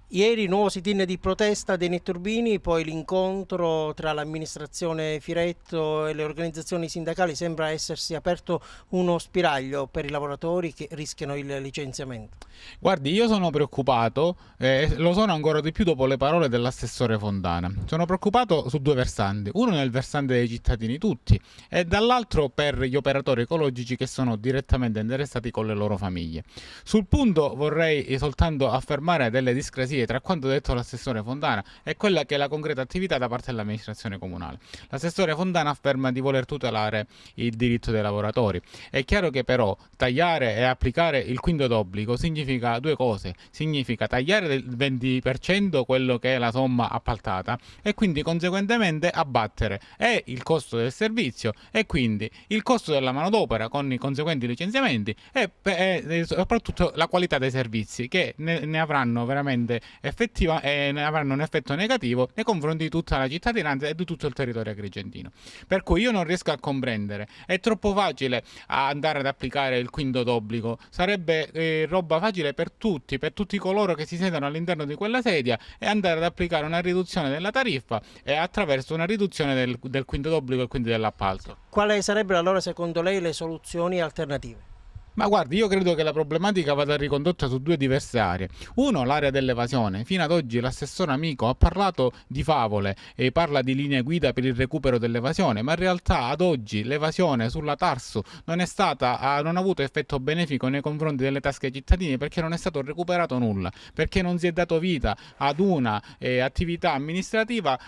Ieri nuovo sit-in di protesta dei netturbini, poi l'incontro tra l'amministrazione Firetto e le organizzazioni sindacali. Sembra essersi aperto uno spiraglio per i lavoratori che rischiano il licenziamento. Guardi, io sono preoccupato, lo sono ancora di più dopo le parole dell'assessore Fontana. Sono preoccupato su due versanti, uno nel versante dei cittadini tutti e dall'altro per gli operatori ecologici che sono direttamente interessati con le loro famiglie. Sul punto vorrei soltanto affermare delle discrasie tra quanto detto l'assessore Fontana e quella che è la concreta attività da parte dell'amministrazione comunale. L'assessore Fontana afferma di voler tutelare il diritto dei lavoratori. È chiaro che però tagliare e applicare il quinto d'obbligo significa due cose: significa tagliare del 20% quello che è la somma appaltata e quindi conseguentemente abbattere e il costo del servizio e quindi il costo della manodopera con i conseguenti licenziamenti e soprattutto la qualità dei servizi che ne avranno veramente effettiva e ne avranno un effetto negativo nei confronti di tutta la cittadinanza e di tutto il territorio agrigentino. Per cui io non riesco a comprendere, è troppo facile andare ad applicare il quinto d'obbligo, sarebbe roba facile per tutti coloro che si sentono all'interno di quella sedia e andare ad applicare una riduzione della tariffa e attraverso una riduzione del quinto d'obbligo e quindi dell'appalto. Quali sarebbero allora secondo lei le soluzioni alternative? Ma guardi, io credo che la problematica vada ricondotta su due diverse aree. Uno, l'area dell'evasione. Fino ad oggi l'assessore Amico ha parlato di favole e parla di linee guida per il recupero dell'evasione, ma in realtà ad oggi l'evasione sulla Tarsu non ha avuto effetto benefico nei confronti delle tasche ai cittadini perché non è stato recuperato nulla, perché non si è dato vita ad una attività amministrativa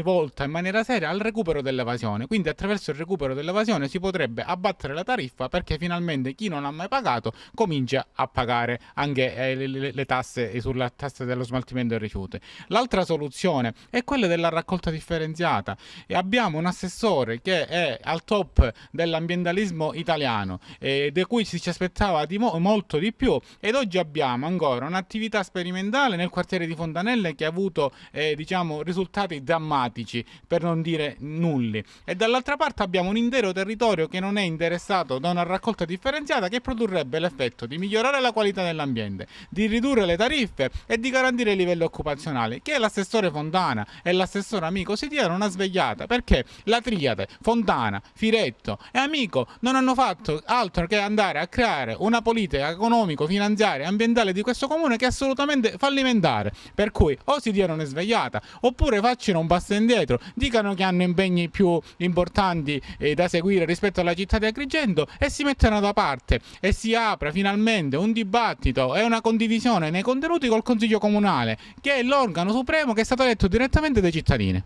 volta in maniera seria al recupero dell'evasione. Quindi attraverso il recupero dell'evasione si potrebbe abbattere la tariffa perché finalmente chi non ha mai pagato comincia a pagare anche le tasse sulla tassa dello smaltimento dei rifiuti. L'altra soluzione è quella della raccolta differenziata e abbiamo un assessore che è al top dell'ambientalismo italiano di cui ci aspettava molto di più ed oggi abbiamo ancora un'attività sperimentale nel quartiere di Fontanelle che ha avuto risultati drammatici per non dire nulli e dall'altra parte abbiamo un intero territorio che non è interessato da una raccolta differenziata che produrrebbe l'effetto di migliorare la qualità dell'ambiente, di ridurre le tariffe e di garantire il livello occupazionale, che l'assessore Fontana e l'assessore Amico si diano una svegliata, perché la triade Fontana, Firetto e Amico non hanno fatto altro che andare a creare una politica economico-finanziaria e ambientale di questo comune che è assolutamente fallimentare, per cui o si diano una svegliata oppure facciano un passo indietro, dicano che hanno impegni più importanti da seguire rispetto alla città di Agrigento e si mettano da parte e si apra finalmente un dibattito e una condivisione nei contenuti col Consiglio Comunale, che è l'organo supremo che è stato eletto direttamente dai cittadini.